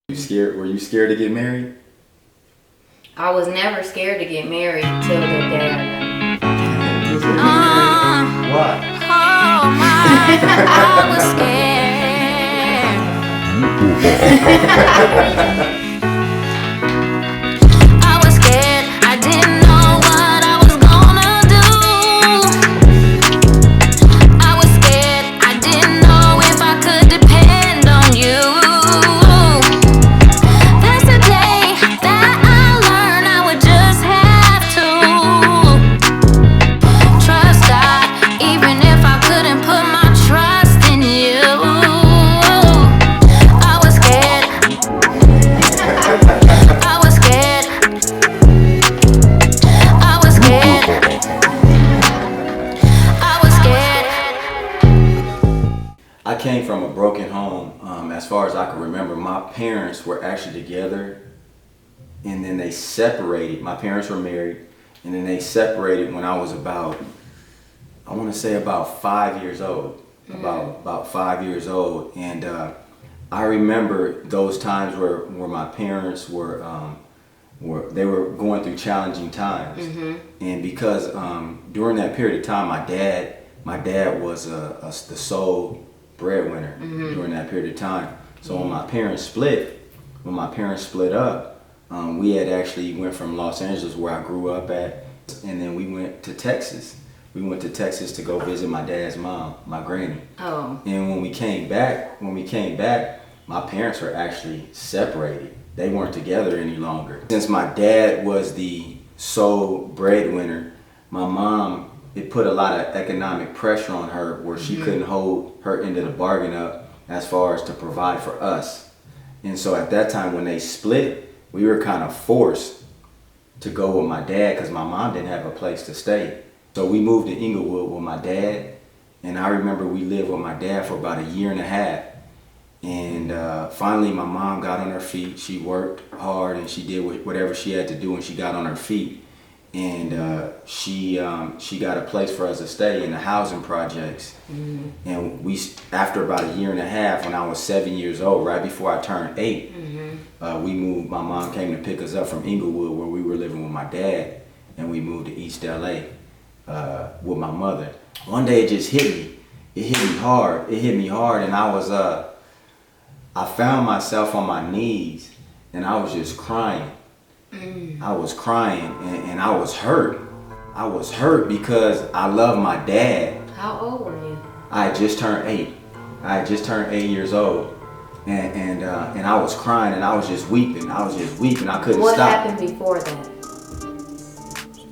Were you scared to get married? I was never scared to get married till the day I got Why? Oh my, I was scared. I was scared, I didn't know what I was gonna do. I was scared, I didn't know if I could depend on you. That's the day that I learned I would just have to trust God, even if I couldn't put my trust in you. I was scared. I was scared. I was scared. I was scared. I came from a broken home. As far as I can remember, my parents were actually together, and then they separated. My parents were married, and then they separated when I was about 5 years old. About 5 years old, and I remember those times where my parents were going through challenging times, and because during that period of time, my dad was the sole breadwinner during that period of time. So when my parents split up, we had actually went from Los Angeles, where I grew up at, and then we went to Texas. We went to Texas to go visit my dad's mom, my granny. Oh. And when we came back, my parents were actually separated. They weren't together any longer. Since my dad was the sole breadwinner, my mom, it put a lot of economic pressure on her where she couldn't hold her end of the bargain up as far as to provide for us. And so at that time when they split, we were kind of forced to go with my dad because my mom didn't have a place to stay. So we moved to Inglewood with my dad, and I remember we lived with my dad for about a year and a half. And finally my mom got on her feet. She worked hard and she did whatever she had to do, and she got on her feet. And she got a place for us to stay in the housing projects. And after about a year and a half, when I was 7 years old, right before I turned 8, we moved. My mom came to pick us up from Inglewood, where we were living with my dad, and we moved to East LA with my mother. One day it just hit me. It hit me hard, and I found myself on my knees, and I was just crying. I was crying, and I was hurt. I was hurt because I love my dad. How old were you? I had just turned 8. I had just turned 8 years old, and I was crying, and I was just weeping. I couldn't What stop. happened before that?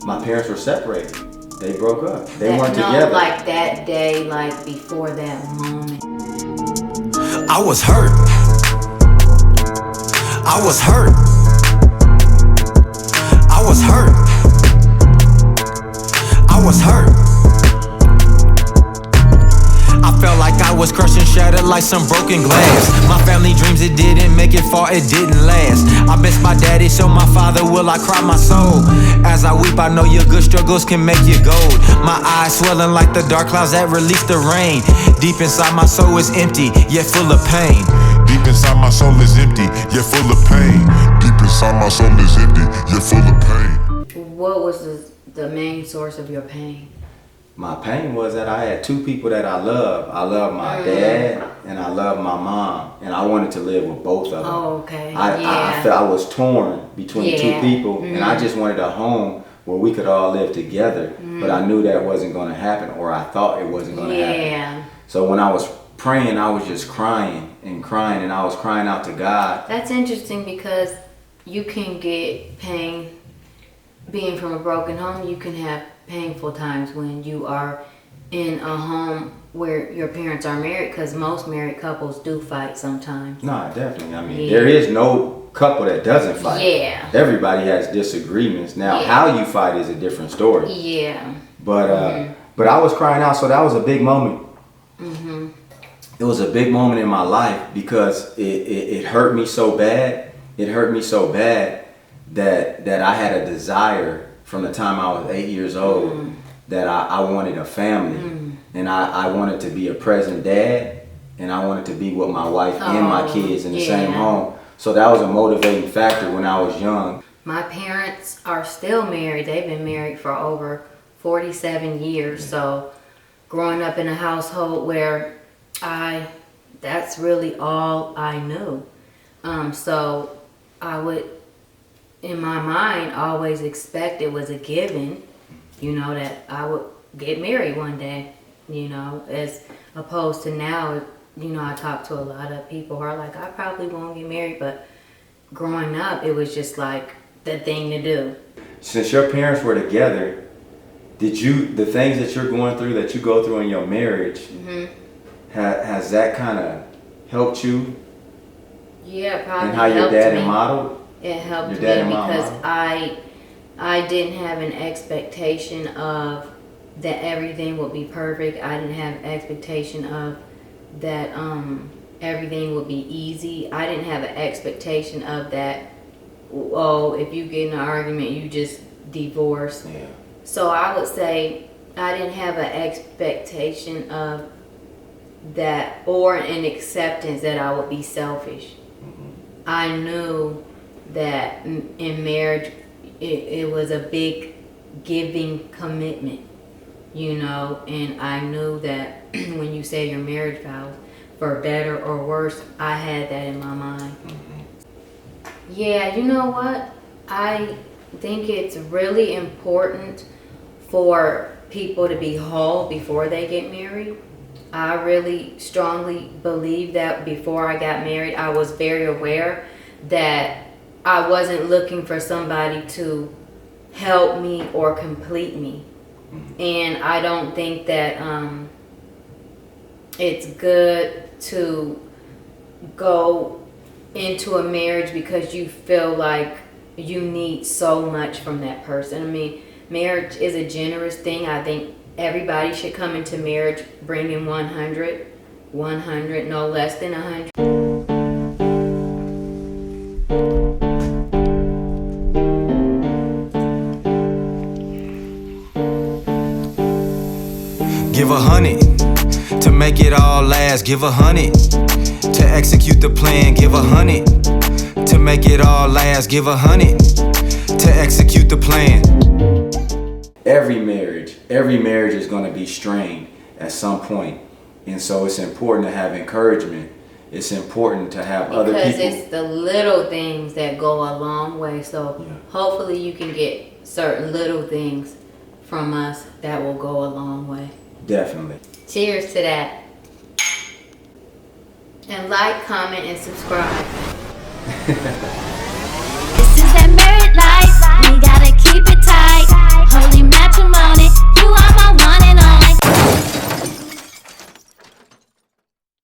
My parents were separated. They broke up. They weren't together. Like that day, like before that moment. I was hurt. I was hurt. I was hurt. I was hurt. I felt like I was crushed and shattered like some broken glass. My family dreams, it didn't make it far, it didn't last. I miss my daddy, so my father will I cry my soul. As I weep, I know your good struggles can make you gold. My eyes swelling like the dark clouds that release the rain. Deep inside my soul is empty, yet full of pain. Deep inside my soul is empty, yet full of pain. Deep inside my soul is empty, yet full of pain. What was the main source of your pain? My pain was that I had two people that I love. I love my dad and I love my mom, and I wanted to live with both of them. Oh, okay. I felt I was torn between two people, and I just wanted a home where we could all live together. But I knew that wasn't going to happen, or I thought it wasn't going to happen. So when I was praying, I was just crying, and I was crying out to God. That's interesting because you can get pain being from a broken home. You can have painful times when you are in a home where your parents are married, because most married couples do fight sometimes. No, definitely. I mean, there is no couple that doesn't fight. Yeah. Everybody has disagreements. Now, how you fight is a different story. Yeah. But I was crying out, so that was a big moment. It was a big moment in my life because it hurt me so bad. It hurt me so bad that I had a desire from the time I was 8 years old that I wanted a family, and I wanted to be a present dad, and I wanted to be with my wife and my kids in the same home. So that was a motivating factor when I was young. My parents are still married. They've been married for over 47 years. So growing up in a household where that's really all I knew. So I would, in my mind, always expect it was a given, that I would get married one day, as opposed to now, I talk to a lot of people who are like, I probably won't get married, but growing up, it was just like the thing to do. Since your parents were together, the things that you're going through, that you go through in your marriage, has that kind of helped you? Yeah, probably. And how your dad and modeled? It helped me because I didn't have an expectation of that everything would be perfect. I didn't have expectation of that everything would be easy. I didn't have an expectation of that, if you get in an argument, you just divorce. Yeah. So I would say I didn't have an expectation of that or an acceptance that I would be selfish. I knew that in marriage, it was a big giving commitment, and I knew that when you say your marriage vows, for better or worse, I had that in my mind. Yeah, you know what? I think it's really important for people to be whole before they get married. I really strongly believe that before I got married, I was very aware that I wasn't looking for somebody to help me or complete me. And I don't think that it's good to go into a marriage because you feel like you need so much from that person. I mean, marriage is a generous thing. I think everybody should come into marriage bringing 100, no less than 100. Give 100 to make it all last. Give 100 to execute the plan. Give 100 to make it all last. Give 100 to execute the plan. Every marriage is going to be strained at some point. And so it's important to have encouragement. It's important to have other people. Because it's the little things that go a long way. So hopefully you can get certain little things from us that will go a long way. Definitely. Cheers to that. And like, comment, and subscribe.